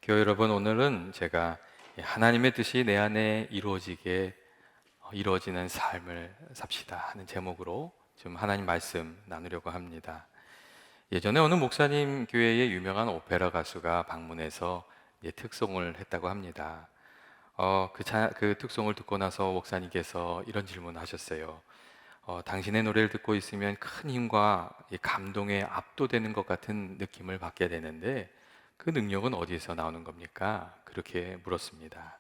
교회 여러분, 오늘은 제가 하나님의 뜻이 내 안에 이루어지는 삶을 삽시다 하는 제목으로 좀 하나님 말씀 나누려고 합니다. 예전에 어느 목사님 교회에 유명한 오페라 가수가 방문해서 특송을 했다고 합니다. 그 특송을 듣고 나서 목사님께서 이런 질문을 하셨어요. 당신의 노래를 듣고 있으면 큰 힘과 이 감동에 압도되는 것 같은 느낌을 받게 되는데 그 능력은 어디에서 나오는 겁니까? 그렇게 물었습니다.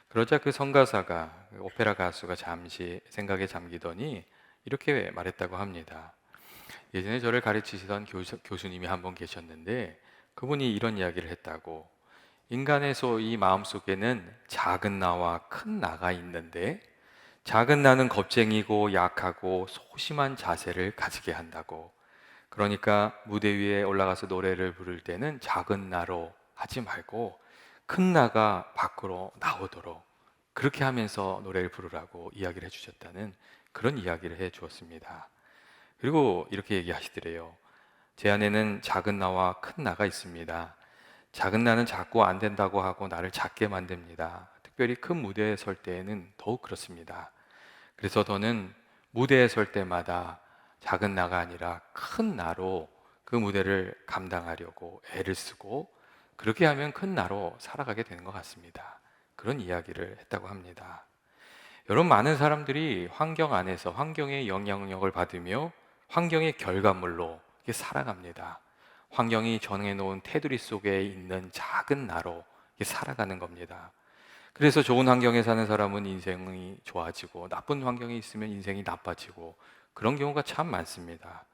그러자 그 성가사가, 그 오페라 가수가 잠시 생각에 잠기더니 이렇게 말했다고 합니다. 예전에 저를 가르치시던 교수님이 한 분 계셨는데 그분이 이런 이야기를 했다고. 인간의 이 마음속에는 작은 나와 큰 나가 있는데 작은 나는 겁쟁이고 약하고 소심한 자세를 가지게 한다고. 그러니까 무대 위에 올라가서 노래를 부를 때는 작은 나로 하지 말고 큰 나가 밖으로 나오도록 그렇게 하면서 노래를 부르라고 이야기를 해주셨다는 그런 이야기를 해 주었습니다. 그리고 이렇게 얘기하시더래요. 제 안에는 작은 나와 큰 나가 있습니다. 작은 나는 자꾸 안 된다고 하고 나를 작게 만듭니다. 특별히 큰 무대에 설 때에는 더욱 그렇습니다. 그래서 저는 무대에 설 때마다 작은 나가 아니라 큰 나로 그 무대를 감당하려고 애를 쓰고 그렇게 하면 큰 나로 살아가게 되는 것 같습니다. 그런 이야기를 했다고 합니다. 여러분, 많은 사람들이 환경 안에서 환경의 영향력을 받으며 환경의 결과물로 이렇게 살아갑니다. 환경이 정해놓은 테두리 속에 있는 작은 나로 이렇게 살아가는 겁니다. 그래서 좋은 환경에 사는 사람은 인생이 좋아지고 나쁜 환경에 있으면 인생이 나빠지고 그런 경우가 참 많습니다.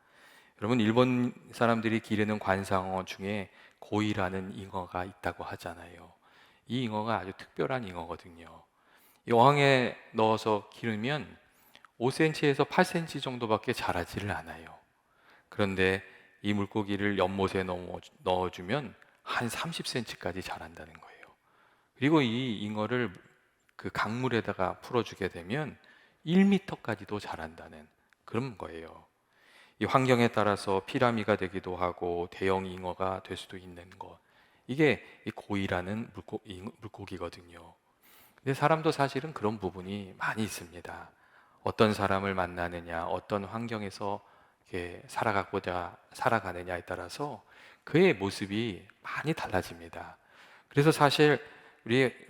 여러분, 일본 사람들이 기르는 관상어 중에 고이라는 잉어가 있다고 하잖아요. 이 잉어가 아주 특별한 잉어거든요. 이 어항에 넣어서 기르면 5cm에서 8cm 정도밖에 자라지를 않아요. 그런데 이 물고기를 연못에 넣어주면 한 30cm까지 자란다는 거예요. 그리고 이 잉어를 그 강물에다가 풀어주게 되면 1m까지도 자란다는 그런 거예요. 이 환경에 따라서 피라미가 되기도 하고 대형 잉어가 될 수도 있는 것. 이게 이 고이라는 물고기거든요. 근데 사람도 사실은 그런 부분이 많이 있습니다. 어떤 사람을 만나느냐, 어떤 환경에서 이렇게 살아가느냐에 따라서 그의 모습이 많이 달라집니다. 그래서 사실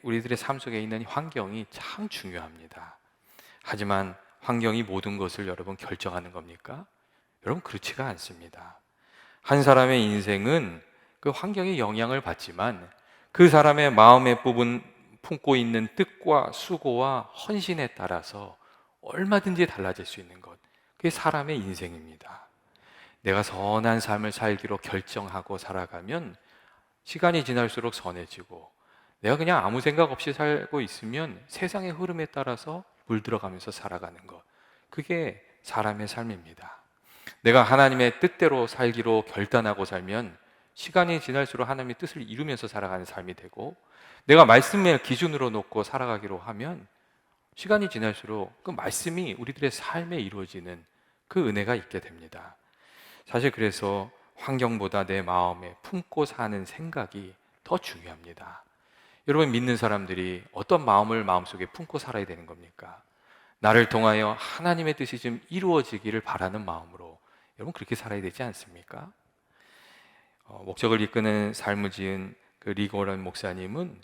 우리들의 삶 속에 있는 환경이 참 중요합니다. 하지만 환경이 모든 것을 여러분 결정하는 겁니까? 여러분, 그렇지가 않습니다. 한 사람의 인생은 그 환경의 영향을 받지만 그 사람의 마음에 품고 있는 뜻과 수고와 헌신에 따라서 얼마든지 달라질 수 있는 것. 그게 사람의 인생입니다. 내가 선한 삶을 살기로 결정하고 살아가면 시간이 지날수록 선해지고, 내가 그냥 아무 생각 없이 살고 있으면 세상의 흐름에 따라서 물들어가면서 살아가는 것. 그게 사람의 삶입니다. 내가 하나님의 뜻대로 살기로 결단하고 살면 시간이 지날수록 하나님의 뜻을 이루면서 살아가는 삶이 되고, 내가 말씀을 기준으로 놓고 살아가기로 하면 시간이 지날수록 그 말씀이 우리들의 삶에 이루어지는 그 은혜가 있게 됩니다. 사실 그래서 환경보다 내 마음에 품고 사는 생각이 더 중요합니다. 여러분, 믿는 사람들이 어떤 마음을 마음속에 품고 살아야 되는 겁니까? 나를 통하여 하나님의 뜻이 좀 이루어지기를 바라는 마음으로 여러분 그렇게 살아야 되지 않습니까? 목적을 이끄는 삶을 지은 그 리고런 목사님은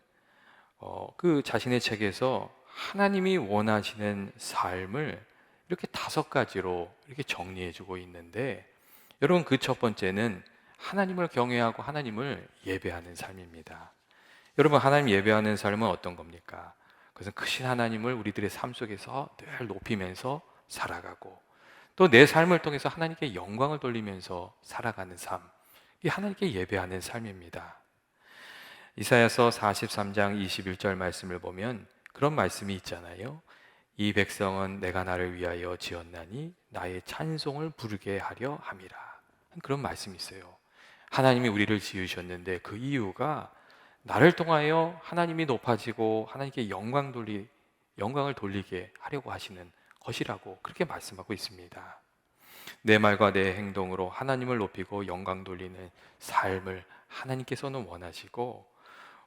그 자신의 책에서 하나님이 원하시는 삶을 이렇게 5가지로 이렇게 정리해주고 있는데, 여러분, 그 첫 번째는 하나님을 경외하고 하나님을 예배하는 삶입니다. 여러분, 하나님 예배하는 삶은 어떤 겁니까? 그것은 크신 하나님을 우리들의 삶 속에서 늘 높이면서 살아가고, 또 내 삶을 통해서 하나님께 영광을 돌리면서 살아가는 삶, 이 하나님께 예배하는 삶입니다. 이사야서 43장 21절 말씀을 보면 그런 말씀이 있잖아요. 이 백성은 내가 나를 위하여 지었나니 나의 찬송을 부르게 하려 함이라. 그런 말씀이 있어요. 하나님이 우리를 지으셨는데 그 이유가 나를 통하여 하나님이 높아지고 하나님께 영광을 돌리게 하려고 하시는 것이라고 그렇게 말씀하고 있습니다. 내 말과 내 행동으로 하나님을 높이고 영광 돌리는 삶을 하나님께서는 원하시고,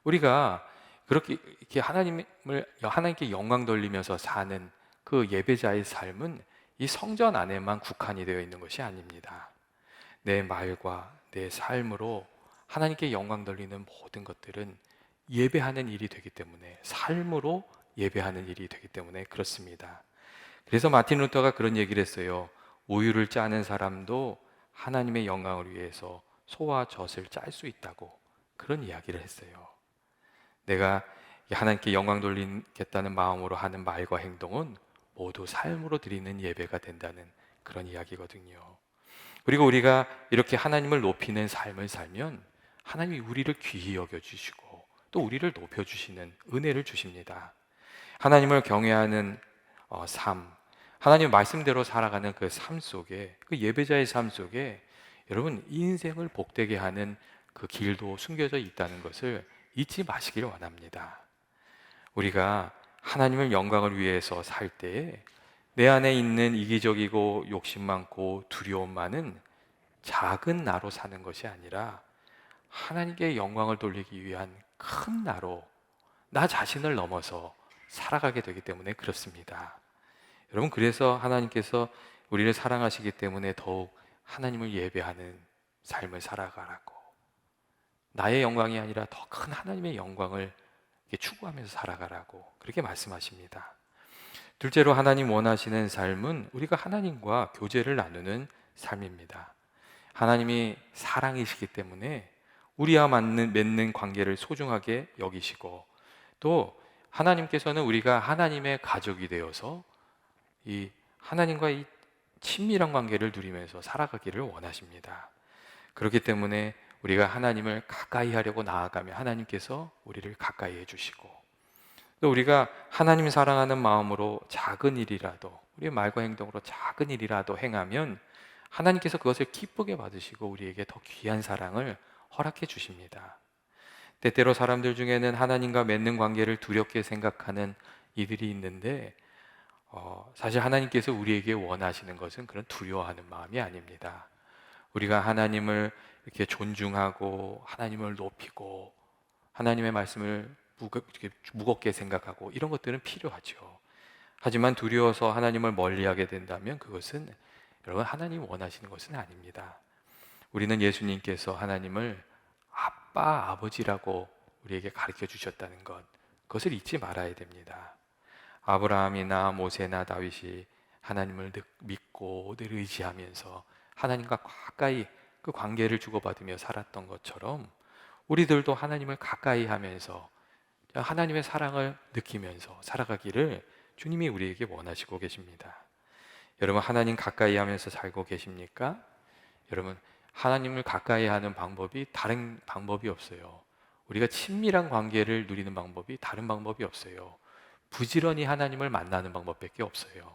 우리가 그렇게 이렇게 하나님께 영광 돌리면서 사는 그 예배자의 삶은 이 성전 안에만 국한이 되어 있는 것이 아닙니다. 내 말과 내 삶으로 하나님께 영광 돌리는 모든 것들은 예배하는 일이 되기 때문에, 삶으로 예배하는 일이 되기 때문에 그렇습니다. 그래서 마틴 루터가 그런 얘기를 했어요. 우유를 짜는 사람도 하나님의 영광을 위해서 소와 젖을 짤 수 있다고, 그런 이야기를 했어요. 내가 하나님께 영광 돌리겠다는 마음으로 하는 말과 행동은 모두 삶으로 드리는 예배가 된다는 그런 이야기거든요. 그리고 우리가 이렇게 하나님을 높이는 삶을 살면 하나님이 우리를 귀히 여겨주시고 또 우리를 높여주시는 은혜를 주십니다. 하나님을 경외하는 삶, 하나님 말씀대로 살아가는 그 삶 속에, 그 예배자의 삶 속에 여러분 인생을 복되게 하는 그 길도 숨겨져 있다는 것을 잊지 마시기를 원합니다. 우리가 하나님을 영광을 위해서 살 때에 내 안에 있는 이기적이고 욕심 많고 두려움 많은 작은 나로 사는 것이 아니라 하나님께 영광을 돌리기 위한 큰 나로, 나 자신을 넘어서 살아가게 되기 때문에 그렇습니다. 여러분, 그래서 하나님께서 우리를 사랑하시기 때문에 더욱 하나님을 예배하는 삶을 살아가라고, 나의 영광이 아니라 더 큰 하나님의 영광을 추구하면서 살아가라고 그렇게 말씀하십니다. 둘째로 하나님 원하시는 삶은 우리가 하나님과 교제를 나누는 삶입니다. 하나님이 사랑이시기 때문에 우리와 맺는 관계를 소중하게 여기시고, 또 하나님께서는 우리가 하나님의 가족이 되어서 이 하나님과 이 친밀한 관계를 누리면서 살아가기를 원하십니다. 그렇기 때문에 우리가 하나님을 가까이 하려고 나아가면 하나님께서 우리를 가까이 해주시고, 또 우리가 하나님 사랑하는 마음으로 작은 일이라도, 우리의 말과 행동으로 작은 일이라도 행하면 하나님께서 그것을 기쁘게 받으시고 우리에게 더 귀한 사랑을 허락해 주십니다. 때때로 사람들 중에는 하나님과 맺는 관계를 두렵게 생각하는 이들이 있는데, 사실 하나님께서 우리에게 원하시는 것은 그런 두려워하는 마음이 아닙니다. 우리가 하나님을 이렇게 존중하고 하나님을 높이고 하나님의 말씀을 무겁게 생각하고 이런 것들은 필요하죠. 하지만 두려워서 하나님을 멀리하게 된다면 그것은 여러분 하나님 원하시는 것은 아닙니다. 우리는 예수님께서 하나님을 아빠, 아버지라고 우리에게 가르쳐 주셨다는 것, 그것을 잊지 말아야 됩니다. 아브라함이나 모세나 다윗이 하나님을 믿고 늘 의지하면서 하나님과 가까이 그 관계를 주고받으며 살았던 것처럼 우리들도 하나님을 가까이 하면서 하나님의 사랑을 느끼면서 살아가기를 주님이 우리에게 원하시고 계십니다. 여러분, 하나님 가까이 하면서 살고 계십니까? 여러분, 하나님을 가까이 하는 방법이 다른 방법이 없어요. 우리가 친밀한 관계를 누리는 방법이 다른 방법이 없어요. 부지런히 하나님을 만나는 방법밖에 없어요.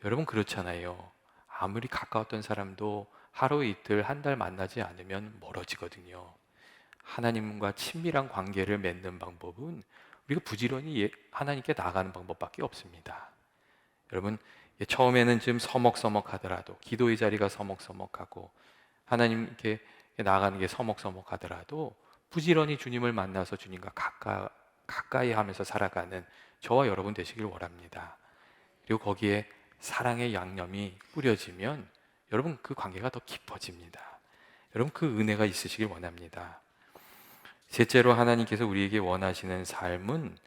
여러분, 그렇잖아요. 아무리 가까웠던 사람도 하루 이틀 한 달 만나지 않으면 멀어지거든요. 하나님과 친밀한 관계를 맺는 방법은 우리가 부지런히 하나님께 나아가는 방법밖에 없습니다. 여러분, 처음에는 좀 서먹서먹하더라도, 기도의 자리가 서먹서먹하고 하나님께 나아가는 게 서먹서먹하더라도 부지런히 주님을 만나서 주님과 가까이 하면서 살아가는 저와 여러분 되시길 원합니다. 그리고 거기에 사랑의 양념이 뿌려지면 여러분 그 관계가 더 깊어집니다. 여러분, 그 은혜가 있으시길 원합니다. 셋째로 하나님께서 우리에게 원하시는 삶은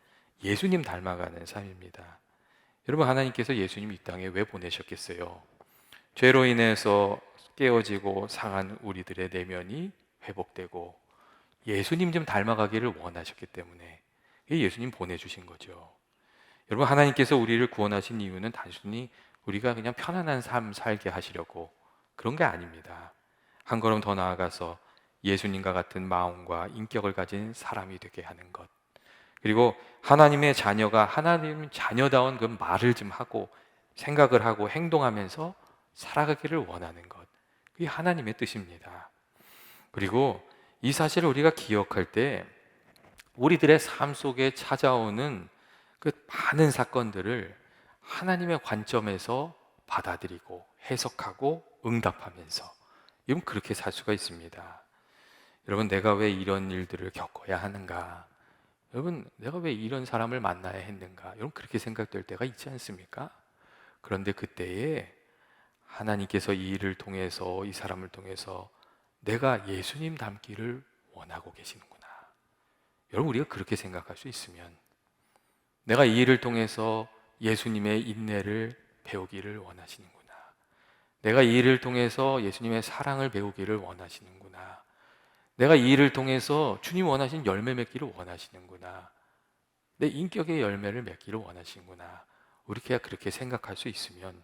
예수님 닮아가는 삶입니다. 여러분, 하나님께서 예수님 이 땅에 왜 보내셨겠어요? 죄로 인해서 깨어지고 상한 우리들의 내면이 회복되고 예수님 좀 닮아가기를 원하셨기 때문에 예수님 보내주신 거죠. 여러분, 하나님께서 우리를 구원하신 이유는 단순히 우리가 그냥 편안한 삶 살게 하시려고 그런 게 아닙니다. 한 걸음 더 나아가서 예수님과 같은 마음과 인격을 가진 사람이 되게 하는 것, 그리고 하나님의 자녀가 하나님 자녀다운 그 말을 좀 하고 생각을 하고 행동하면서 살아가기를 원하는 것, 그게 하나님의 뜻입니다. 그리고 이 사실을 우리가 기억할 때 우리들의 삶 속에 찾아오는 그 많은 사건들을 하나님의 관점에서 받아들이고 해석하고 응답하면서 여러분 그렇게 살 수가 있습니다. 여러분, 내가 왜 이런 일들을 겪어야 하는가? 여러분, 내가 왜 이런 사람을 만나야 했는가? 여러분, 그렇게 생각될 때가 있지 않습니까? 그런데 그때에 하나님께서 이 일을 통해서, 이 사람을 통해서 내가 예수님 닮기를 원하고 계시는구나. 여러분, 우리가 그렇게 생각할 수 있으면, 내가 이 일을 통해서 예수님의 인내를 배우기를 원하시는구나. 내가 이 일을 통해서 예수님의 사랑을 배우기를 원하시는구나. 내가 이 일을 통해서 주님 원하신 열매 맺기를 원하시는구나. 내 인격의 열매를 맺기를 원하시는구나. 우리가 그렇게 생각할 수 있으면,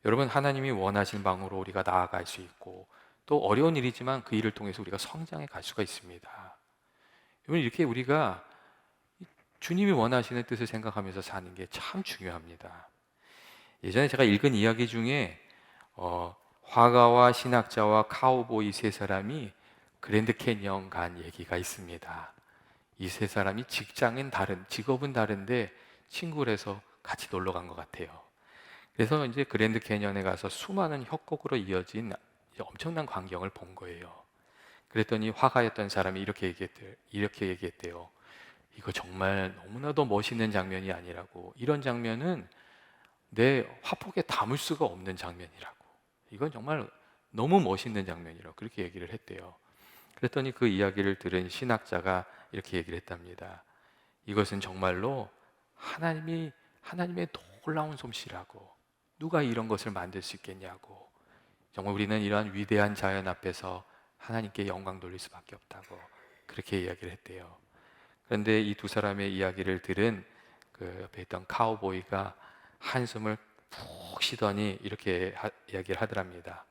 여러분, 하나님이 원하시는 방으로 우리가 나아갈 수 있고, 또 어려운 일이지만 그 일을 통해서 우리가 성장해 갈 수가 있습니다. 여러분, 이렇게 우리가 주님이 원하시는 뜻을 생각하면서 사는 게 참 중요합니다. 예전에 제가 읽은 이야기 중에 화가와 신학자와 카우보이 세 사람이 그랜드 캐니언 간 얘기가 있습니다. 이 세 사람이 직업은 다른데 친구를 해서 같이 놀러 간 것 같아요. 그래서 이제 그랜드 캐니언에 가서 수많은 협곡으로 이어진 엄청난 광경을 본 거예요. 그랬더니 화가였던 사람이 이렇게 얘기했대요. 이거 정말 너무나도 멋있는 장면이 아니라고. 이런 장면은 내 화폭에 담을 수가 없는 장면이라고. 이건 정말 너무 멋있는 장면이라고 그렇게 얘기를 했대요. 그랬더니 그 이야기를 들은 신학자가 이렇게 얘기를 했답니다. 이것은 정말로 하나님의 놀라운 솜씨라고. 누가 이런 것을 만들 수 있겠냐고. 정말 우리는 이러한 위대한 자연 앞에서 하나님께 영광 돌릴 수밖에 없다고 그렇게 이야기를 했대요. 그런데 이 두 사람의 이야기를 들은 그 옆에 있던 카우보이가 한숨을 푹 쉬더니 이렇게 이야기를 하더랍니다.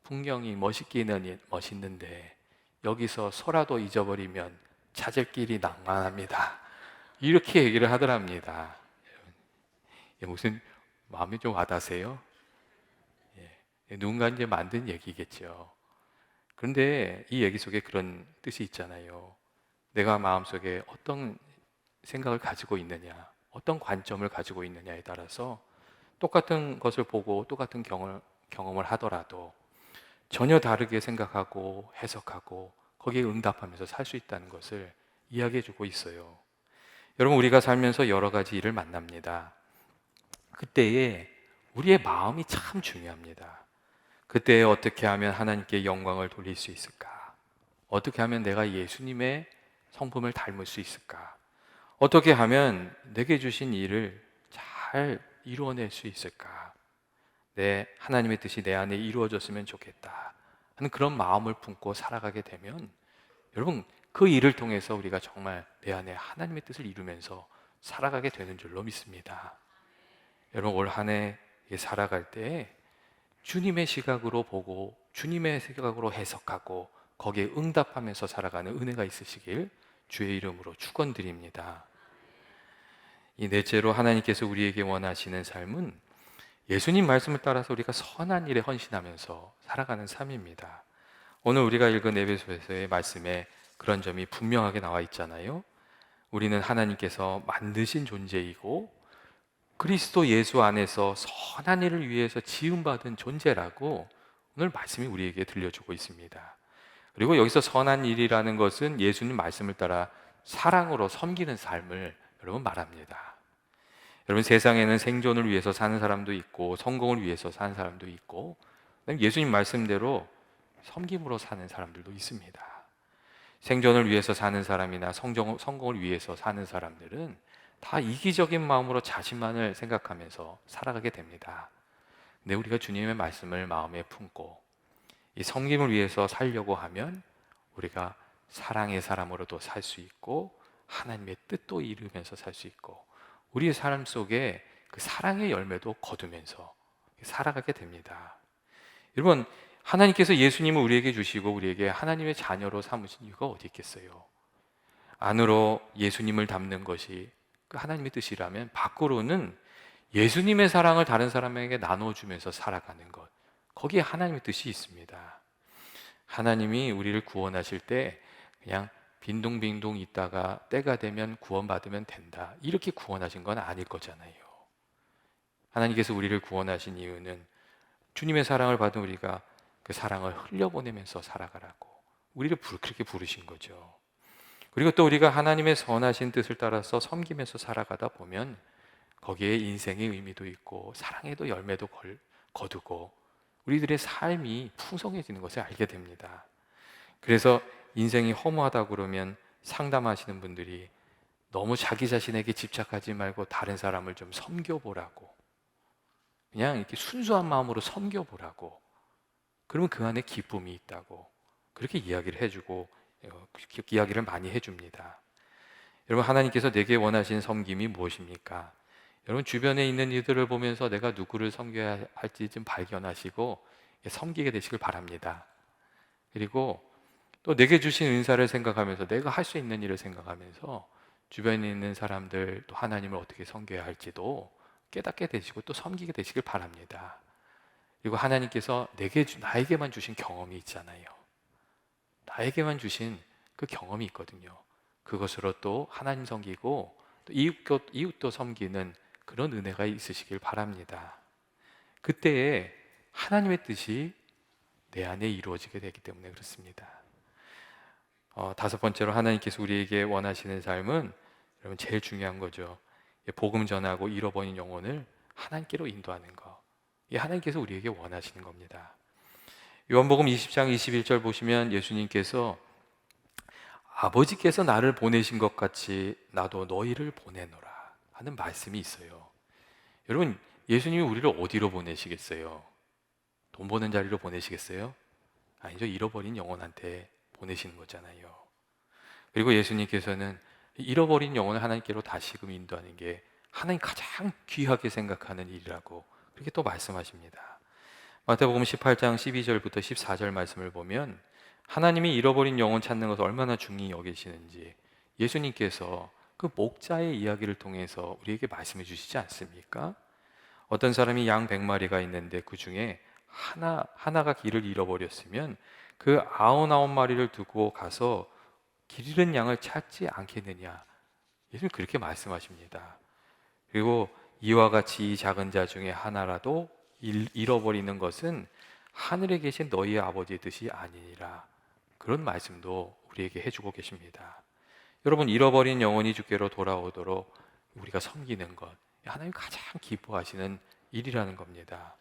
풍경이 멋있기는 멋있는데 여기서 소라도 잊어버리면 찾을 길이 낭만합니다. 이렇게 얘기를 하더랍니다. 무슨 마음이 좀 와닿으세요? 누군가 이제 만든 얘기겠죠. 그런데 이 얘기 속에 그런 뜻이 있잖아요. 내가 마음속에 어떤 생각을 가지고 있느냐, 어떤 관점을 가지고 있느냐에 따라서 똑같은 것을 보고 똑같은 경험을 하더라도 전혀 다르게 생각하고 해석하고 거기에 응답하면서 살 수 있다는 것을 이야기해 주고 있어요. 여러분, 우리가 살면서 여러 가지 일을 만납니다. 그때에 우리의 마음이 참 중요합니다. 그때에 어떻게 하면 하나님께 영광을 돌릴 수 있을까? 어떻게 하면 내가 예수님의 성품을 닮을 수 있을까? 어떻게 하면 내게 주신 일을 잘 이루어낼 수 있을까? 하나님의 뜻이 내 안에 이루어졌으면 좋겠다 하는 그런 마음을 품고 살아가게 되면, 여러분, 그 일을 통해서 우리가 정말 내 안에 하나님의 뜻을 이루면서 살아가게 되는 줄로 믿습니다. 여러분, 올 한 해 살아갈 때 주님의 시각으로 보고 주님의 시각으로 해석하고 거기에 응답하면서 살아가는 은혜가 있으시길 주의 이름으로 축원드립니다. 이 넷째로 하나님께서 우리에게 원하시는 삶은 예수님 말씀을 따라서 우리가 선한 일에 헌신하면서 살아가는 삶입니다. 오늘 우리가 읽은 에베소서의 말씀에 그런 점이 분명하게 나와 있잖아요. 우리는 하나님께서 만드신 존재이고 그리스도 예수 안에서 선한 일을 위해서 지음받은 존재라고 오늘 말씀이 우리에게 들려주고 있습니다. 그리고 여기서 선한 일이라는 것은 예수님 말씀을 따라 사랑으로 섬기는 삶을 여러분 말합니다. 여러분, 세상에는 생존을 위해서 사는 사람도 있고 성공을 위해서 사는 사람도 있고 예수님 말씀대로 섬김으로 사는 사람들도 있습니다. 생존을 위해서 사는 사람이나 성공을 위해서 사는 사람들은 다 이기적인 마음으로 자신만을 생각하면서 살아가게 됩니다. 근데 우리가 주님의 말씀을 마음에 품고 이 섬김을 위해서 살려고 하면 우리가 사랑의 사람으로도 살 수 있고 하나님의 뜻도 이루면서 살 수 있고 우리의 삶 속에 그 사랑의 열매도 거두면서 살아가게 됩니다. 여러분, 하나님께서 예수님을 우리에게 주시고 우리에게 하나님의 자녀로 삼으신 이유가 어디 있겠어요? 안으로 예수님을 담는 것이 그 하나님의 뜻이라면 밖으로는 예수님의 사랑을 다른 사람에게 나눠주면서 살아가는 것, 거기에 하나님의 뜻이 있습니다. 하나님이 우리를 구원하실 때 그냥 빈둥빈둥 있다가 때가 되면 구원받으면 된다, 이렇게 구원하신 건 아닐 거잖아요. 하나님께서 우리를 구원하신 이유는 주님의 사랑을 받은 우리가 그 사랑을 흘려보내면서 살아가라고 우리를 그렇게 부르신 거죠. 그리고 또 우리가 하나님의 선하신 뜻을 따라서 섬기면서 살아가다 보면 거기에 인생의 의미도 있고 사랑에도 열매도 거두고 우리들의 삶이 풍성해지는 것을 알게 됩니다. 그래서 인생이 허무하다 그러면 상담하시는 분들이 너무 자기 자신에게 집착하지 말고 다른 사람을 좀 섬겨보라고, 그냥 이렇게 순수한 마음으로 섬겨보라고, 그러면 그 안에 기쁨이 있다고 그렇게 이야기를 해주고 이야기를 많이 해줍니다. 여러분, 하나님께서 내게 원하시는 섬김이 무엇입니까? 여러분, 주변에 있는 이들을 보면서 내가 누구를 섬겨야 할지 좀 발견하시고 섬기게 되시길 바랍니다. 그리고 또 내게 주신 은사를 생각하면서 내가 할 수 있는 일을 생각하면서 주변에 있는 사람들 또 하나님을 어떻게 섬겨야 할지도 깨닫게 되시고 또 섬기게 되시길 바랍니다. 그리고 하나님께서 나에게만 주신 경험이 있잖아요. 나에게만 주신 그 경험이 있거든요. 그것으로 또 하나님 섬기고 또 이웃도 섬기는 그런 은혜가 있으시길 바랍니다. 그때에 하나님의 뜻이 내 안에 이루어지게 되기 때문에 그렇습니다. 다섯 번째로 하나님께서 우리에게 원하시는 삶은 여러분 제일 중요한 거죠. 복음 전하고 잃어버린 영혼을 하나님께로 인도하는 것. 이 하나님께서 우리에게 원하시는 겁니다. 요한복음 20장 21절 보시면 예수님께서 아버지께서 나를 보내신 것 같이 나도 너희를 보내노라 하는 말씀이 있어요. 여러분, 예수님이 우리를 어디로 보내시겠어요? 돈 버는 자리로 보내시겠어요? 아니죠. 잃어버린 영혼한테 보내시는 거잖아요. 그리고 예수님께서는 잃어버린 영혼을 하나님께로 다시금 인도하는 게 하나님 가장 귀하게 생각하는 일이라고 그렇게 또 말씀하십니다. 마태복음 18장 12절부터 14절 말씀을 보면 하나님이 잃어버린 영혼 찾는 것을 얼마나 중히 여기시는지 예수님께서 그 목자의 이야기를 통해서 우리에게 말씀해 주시지 않습니까? 어떤 사람이 양 100마리가 있는데 그 중에 하나가 길을 잃어버렸으면 그 99마리를 두고 가서 길 잃은 양을 찾지 않겠느냐. 예수님 그렇게 말씀하십니다. 그리고 이와 같이 이 작은 자 중에 하나라도 잃어버리는 것은 하늘에 계신 너희의 아버지의 뜻이 아니니라. 그런 말씀도 우리에게 해주고 계십니다. 여러분, 잃어버린 영혼이 주께로 돌아오도록 우리가 섬기는 것, 하나님 가장 기뻐하시는 일이라는 겁니다.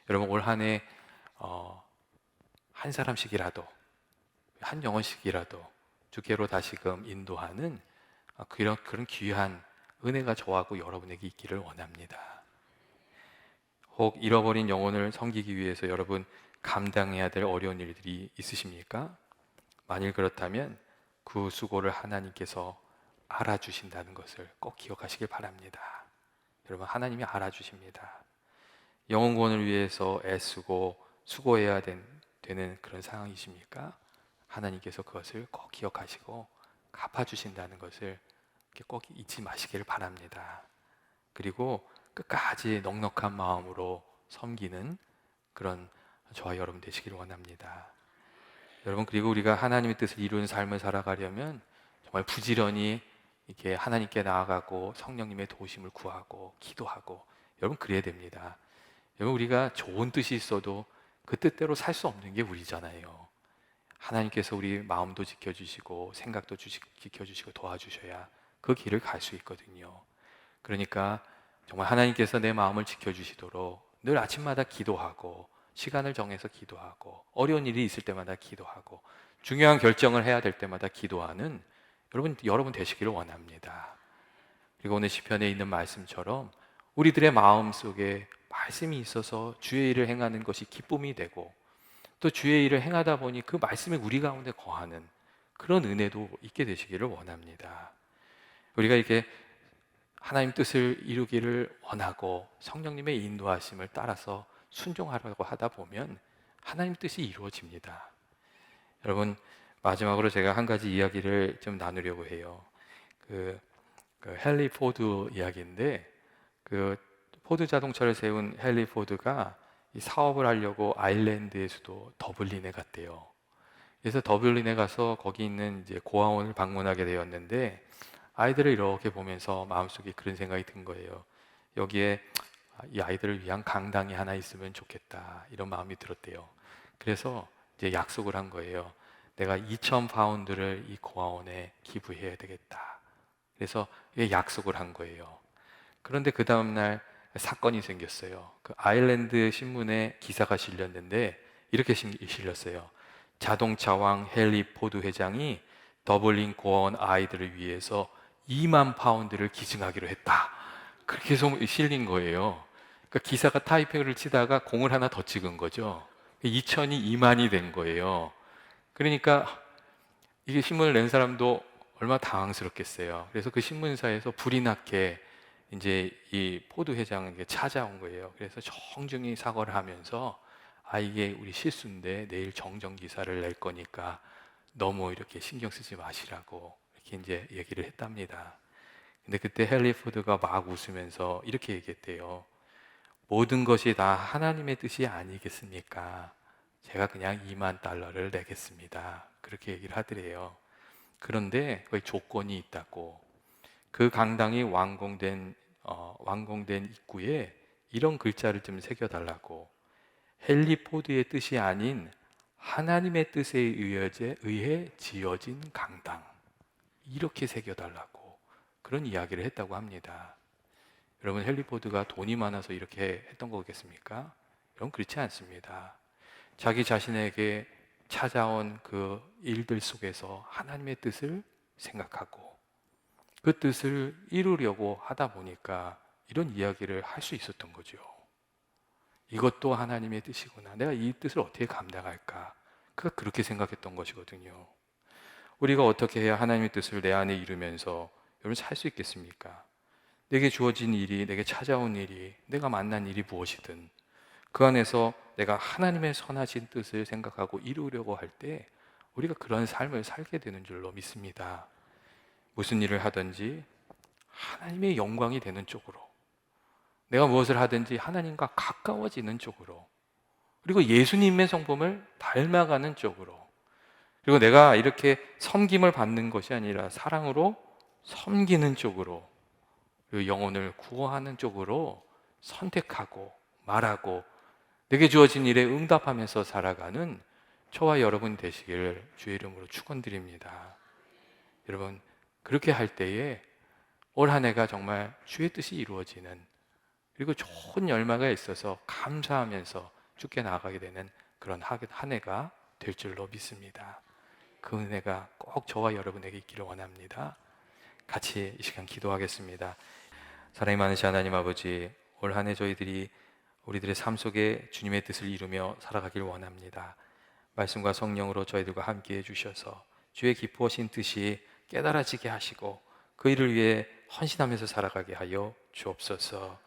여러분, 올 한 해 한 사람씩이라도 한 영혼씩이라도 주께로 다시금 인도하는 그런 귀한 은혜가 저하고 여러분에게 있기를 원합니다. 혹 잃어버린 영혼을 섬기기 위해서 여러분 감당해야 될 어려운 일들이 있으십니까? 만일 그렇다면 그 수고를 하나님께서 알아주신다는 것을 꼭 기억하시길 바랍니다. 여러분, 하나님이 알아주십니다. 영혼 구원을 위해서 애쓰고 수고해야 되는 그런 상황이십니까? 하나님께서 그것을 꼭 기억하시고 갚아주신다는 것을 꼭 잊지 마시기를 바랍니다. 그리고 끝까지 넉넉한 마음으로 섬기는 그런 저와 여러분 되시기를 원합니다. 여러분, 그리고 우리가 하나님의 뜻을 이루는 삶을 살아가려면 정말 부지런히 이렇게 하나님께 나아가고 성령님의 도우심을 구하고 기도하고 여러분 그래야 됩니다. 여러분, 우리가 좋은 뜻이 있어도 그 뜻대로 살 수 없는 게 우리잖아요. 하나님께서 우리 마음도 지켜주시고 생각도 지켜주시고 도와주셔야 그 길을 갈 수 있거든요. 그러니까 정말 하나님께서 내 마음을 지켜주시도록 늘 아침마다 기도하고 시간을 정해서 기도하고 어려운 일이 있을 때마다 기도하고 중요한 결정을 해야 될 때마다 기도하는 여러분 되시기를 원합니다. 그리고 오늘 시편에 있는 말씀처럼 우리들의 마음 속에 말씀이 있어서 주의 일을 행하는 것이 기쁨이 되고 또 주의 일을 행하다 보니 그 말씀이 우리 가운데 거하는 그런 은혜도 있게 되시기를 원합니다. 우리가 이렇게 하나님 뜻을 이루기를 원하고 성령님의 인도하심을 따라서 순종하려고 하다 보면 하나님 뜻이 이루어집니다. 여러분, 마지막으로 제가 한 가지 이야기를 좀 나누려고 해요. 그 헨리 포드 이야기인데, 그 포드 자동차를 세운 헨리 포드가 이 사업을 하려고 아일랜드의 수도 더블린에 갔대요. 그래서 더블린에 가서 거기 있는 이제 고아원을 방문하게 되었는데 아이들을 이렇게 보면서 마음속에 그런 생각이 든 거예요. 여기에 이 아이들을 위한 강당이 하나 있으면 좋겠다, 이런 마음이 들었대요. 그래서 이제 약속을 한 거예요. 내가 2,000파운드를 이 고아원에 기부해야 되겠다. 그래서 약속을 한 거예요. 그런데 그 다음날 사건이 생겼어요. 그 아일랜드 신문에 기사가 실렸는데 이렇게 실렸어요. 자동차 왕 헨리 포드 회장이 더블린 고아원 아이들을 위해서 2만 파운드를 기증하기로 했다. 그렇게 해서 실린 거예요. 그러니까 기사가 타이핑을 치다가 공을 하나 더 찍은 거죠. 2천이 2만이 된 거예요. 그러니까 이게 신문을 낸 사람도 얼마나 당황스럽겠어요. 그래서 그 신문사에서 불이 났게 이제 이 포드 회장에게 찾아온 거예요. 그래서 정중히 사과를 하면서 이게 우리 실수인데 내일 정정 기사를 낼 거니까 너무 이렇게 신경 쓰지 마시라고 이렇게 이제 얘기를 했답니다. 근데 그때 헨리 포드가 막 웃으면서 이렇게 얘기했대요. 모든 것이 다 하나님의 뜻이 아니겠습니까? 제가 그냥 2만 달러를 내겠습니다. 그렇게 얘기를 하더래요. 그런데 거기 조건이 있다고. 그 강당이 완공된 입구에 이런 글자를 좀 새겨달라고. 헨리 포드의 뜻이 아닌 하나님의 뜻에 의해 지어진 강당. 이렇게 새겨달라고. 그런 이야기를 했다고 합니다. 여러분, 헨리 포드가 돈이 많아서 이렇게 했던 거겠습니까? 여러분, 그렇지 않습니다. 자기 자신에게 찾아온 그 일들 속에서 하나님의 뜻을 생각하고 그 뜻을 이루려고 하다 보니까 이런 이야기를 할 수 있었던 거죠. 이것도 하나님의 뜻이구나. 내가 이 뜻을 어떻게 감당할까? 그가 그렇게 생각했던 것이거든요. 우리가 어떻게 해야 하나님의 뜻을 내 안에 이루면서 여러분 살 수 있겠습니까? 내게 주어진 일이, 내게 찾아온 일이, 내가 만난 일이 무엇이든 그 안에서 내가 하나님의 선하신 뜻을 생각하고 이루려고 할 때 우리가 그런 삶을 살게 되는 줄로 믿습니다. 무슨 일을 하든지 하나님의 영광이 되는 쪽으로, 내가 무엇을 하든지 하나님과 가까워지는 쪽으로, 그리고 예수님의 성품을 닮아가는 쪽으로, 그리고 내가 이렇게 섬김을 받는 것이 아니라 사랑으로 섬기는 쪽으로, 그리고 영혼을 구원하는 쪽으로 선택하고 말하고 내게 주어진 일에 응답하면서 살아가는 저와 여러분 되시기를 주의 이름으로 축원드립니다. 여러분, 그렇게 할 때에 올 한 해가 정말 주의 뜻이 이루어지는, 그리고 좋은 열매가 있어서 감사하면서 죽게 나아가게 되는 그런 한 해가 될 줄로 믿습니다. 그 은혜가 꼭 저와 여러분에게 있기를 원합니다. 같이 이 시간 기도하겠습니다. 사랑이 많으신 하나님 아버지, 올 한 해 저희들이 우리들의 삶 속에 주님의 뜻을 이루며 살아가길 원합니다. 말씀과 성령으로 저희들과 함께 해주셔서 주의 기뻐하신 뜻이 깨달아지게 하시고 그 일을 위해 헌신하면서 살아가게 하여 주옵소서.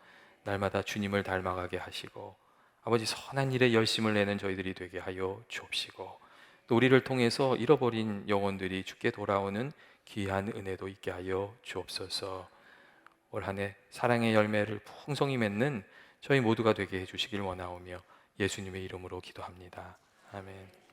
날마다 주님을 닮아가게 하시고 아버지 선한 일에 열심을 내는 저희들이 되게 하여 주옵시고 또 우리를 통해서 잃어버린 영혼들이 주께 돌아오는 귀한 은혜도 있게 하여 주옵소서. 올 한 해 사랑의 열매를 풍성히 맺는 저희 모두가 되게 해주시길 원하오며 예수님의 이름으로 기도합니다. 아멘.